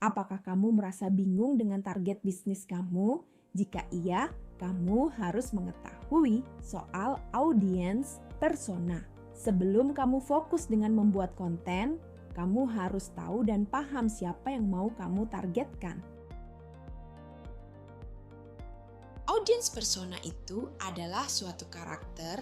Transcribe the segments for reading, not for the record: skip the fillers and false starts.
Apakah kamu merasa bingung dengan target bisnis kamu? Jika iya, kamu harus mengetahui soal audience persona. Sebelum kamu fokus dengan membuat konten, kamu harus tahu dan paham siapa yang mau kamu targetkan. Audience persona itu adalah suatu karakter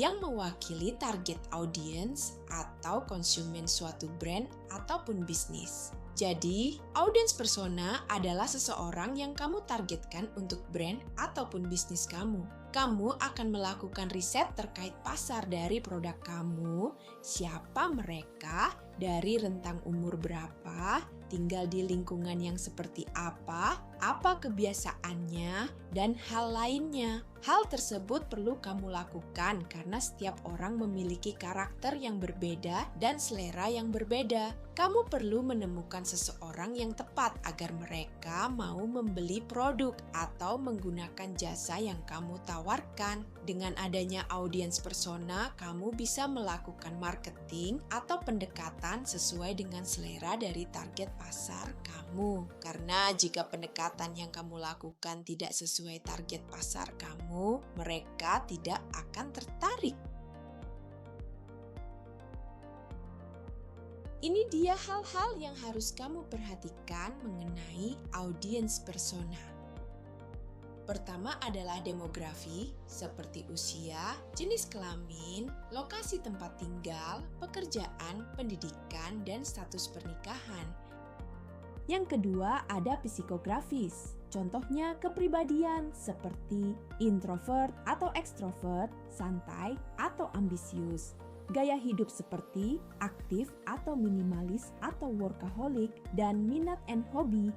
yang mewakili target audience atau konsumen suatu brand ataupun bisnis. Jadi, audience persona adalah seseorang yang kamu targetkan untuk brand ataupun bisnis kamu. Kamu akan melakukan riset terkait pasar dari produk kamu, siapa mereka, dari rentang umur berapa, tinggal di lingkungan yang seperti apa kebiasaannya, dan hal lainnya. Hal tersebut perlu kamu lakukan karena setiap orang memiliki karakter yang berbeda dan selera yang berbeda. Kamu perlu menemukan seseorang yang tepat agar mereka mau membeli produk atau menggunakan jasa yang kamu tawarkan. Dengan adanya audience persona, kamu bisa melakukan marketing atau pendekatan sesuai dengan selera dari target pasar kamu. Karena jika pendekatan yang kamu lakukan tidak sesuai target pasar kamu, mereka tidak akan tertarik. Ini dia hal-hal yang harus kamu perhatikan mengenai audience persona. Pertama adalah demografi, seperti usia, jenis kelamin, lokasi tempat tinggal, pekerjaan, pendidikan, dan status pernikahan. Yang kedua ada psikografis, contohnya kepribadian seperti introvert atau ekstrovert, santai atau ambisius. Gaya hidup seperti aktif atau minimalis atau workaholic, dan minat and hobi.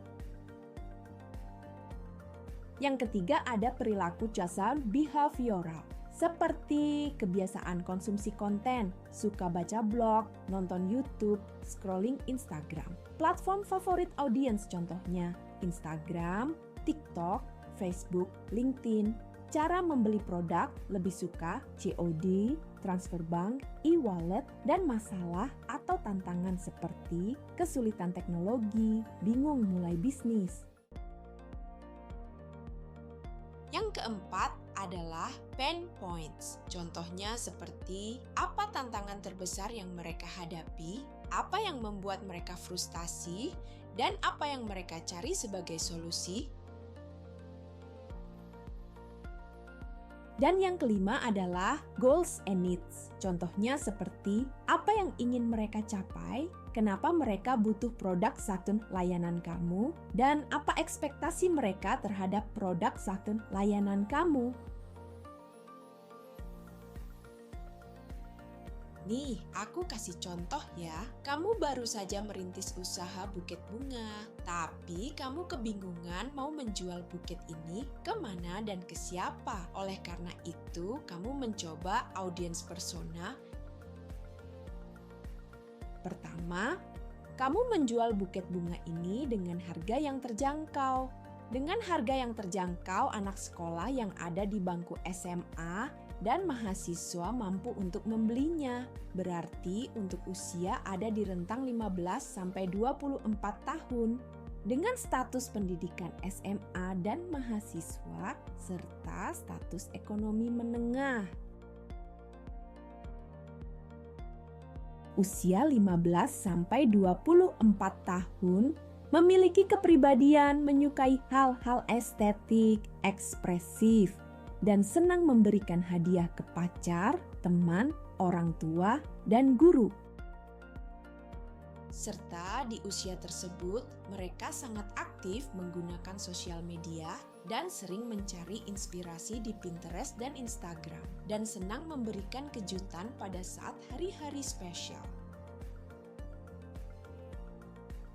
Yang ketiga ada perilaku jasa behavioral, seperti kebiasaan konsumsi konten, suka baca blog, nonton YouTube, scrolling Instagram. Platform favorit audiens contohnya Instagram, TikTok, Facebook, LinkedIn. Cara membeli produk lebih suka COD, transfer bank, e-wallet, dan masalah atau tantangan seperti kesulitan teknologi, bingung mulai bisnis. Yang keempat adalah pain points. Contohnya seperti apa tantangan terbesar yang mereka hadapi, apa yang membuat mereka frustasi, dan apa yang mereka cari sebagai solusi. Dan yang kelima adalah goals and needs. Contohnya seperti apa yang ingin mereka capai, kenapa mereka butuh produk satu layanan kamu, dan apa ekspektasi mereka terhadap produk satu layanan kamu. Nih, aku kasih contoh ya. Kamu baru saja merintis usaha buket bunga, tapi kamu kebingungan mau menjual buket ini kemana dan ke siapa. Oleh karena itu, kamu mencoba audience persona. Pertama, kamu menjual buket bunga ini dengan harga yang terjangkau. Dengan harga yang terjangkau, anak sekolah yang ada di bangku SMA dan mahasiswa mampu untuk membelinya. Berarti untuk usia ada di rentang 15-24 tahun. Dengan status pendidikan SMA dan mahasiswa serta status ekonomi menengah. Usia 15-24 tahun, memiliki kepribadian menyukai hal-hal estetik, ekspresif, dan senang memberikan hadiah ke pacar, teman, orang tua, dan guru. Serta di usia tersebut, mereka sangat aktif menggunakan sosial media dan sering mencari inspirasi di Pinterest dan Instagram, dan senang memberikan kejutan pada saat hari-hari spesial.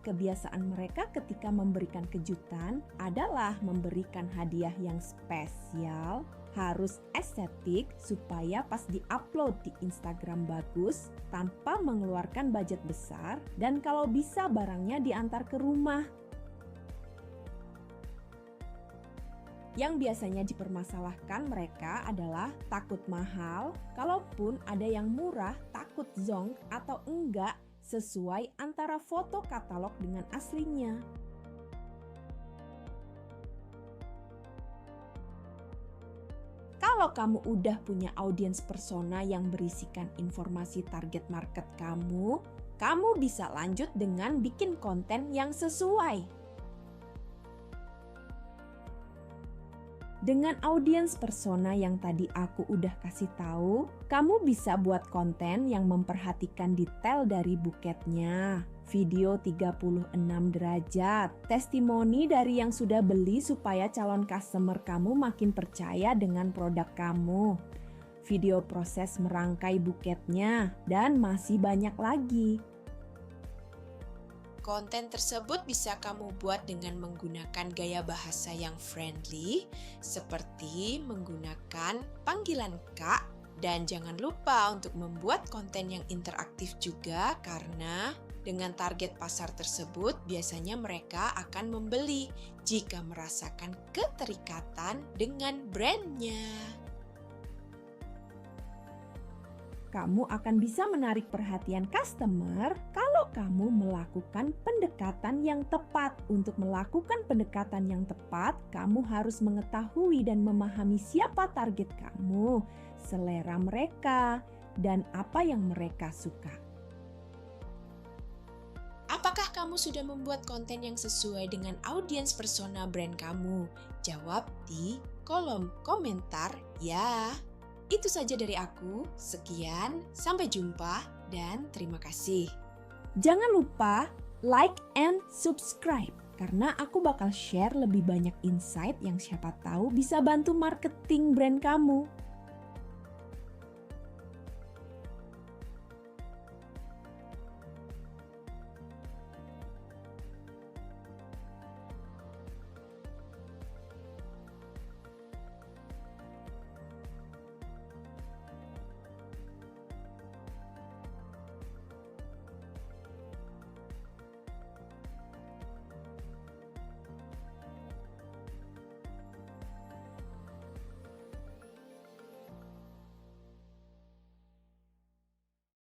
Kebiasaan mereka ketika memberikan kejutan adalah memberikan hadiah yang spesial, harus estetik supaya pas di-upload di Instagram bagus, tanpa mengeluarkan budget besar, dan kalau bisa barangnya diantar ke rumah. Yang biasanya dipermasalahkan mereka adalah takut mahal, kalaupun ada yang murah, takut zonk atau enggak, sesuai antara foto katalog dengan aslinya. Kalau kamu udah punya audiens persona yang berisikan informasi target market kamu bisa lanjut dengan bikin konten yang sesuai. Dengan audiens persona yang tadi aku udah kasih tahu, kamu bisa buat konten yang memperhatikan detail dari buketnya, video 36 derajat, testimoni dari yang sudah beli supaya calon customer kamu makin percaya dengan produk kamu, video proses merangkai buketnya, dan masih banyak lagi. Konten tersebut bisa kamu buat dengan menggunakan gaya bahasa yang friendly, seperti menggunakan panggilan Kak, dan jangan lupa untuk membuat konten yang interaktif juga karena dengan target pasar tersebut biasanya mereka akan membeli jika merasakan keterikatan dengan brandnya. Kamu akan bisa menarik perhatian customer kalau kamu melakukan pendekatan yang tepat. Untuk melakukan pendekatan yang tepat, kamu harus mengetahui dan memahami siapa target kamu, selera mereka, dan apa yang mereka suka. Apakah kamu sudah membuat konten yang sesuai dengan audiens persona brand kamu? Jawab di kolom komentar ya. Itu saja dari aku. Sekian, sampai jumpa dan terima kasih. Jangan lupa like and subscribe karena aku bakal share lebih banyak insight yang siapa tahu bisa bantu marketing brand kamu.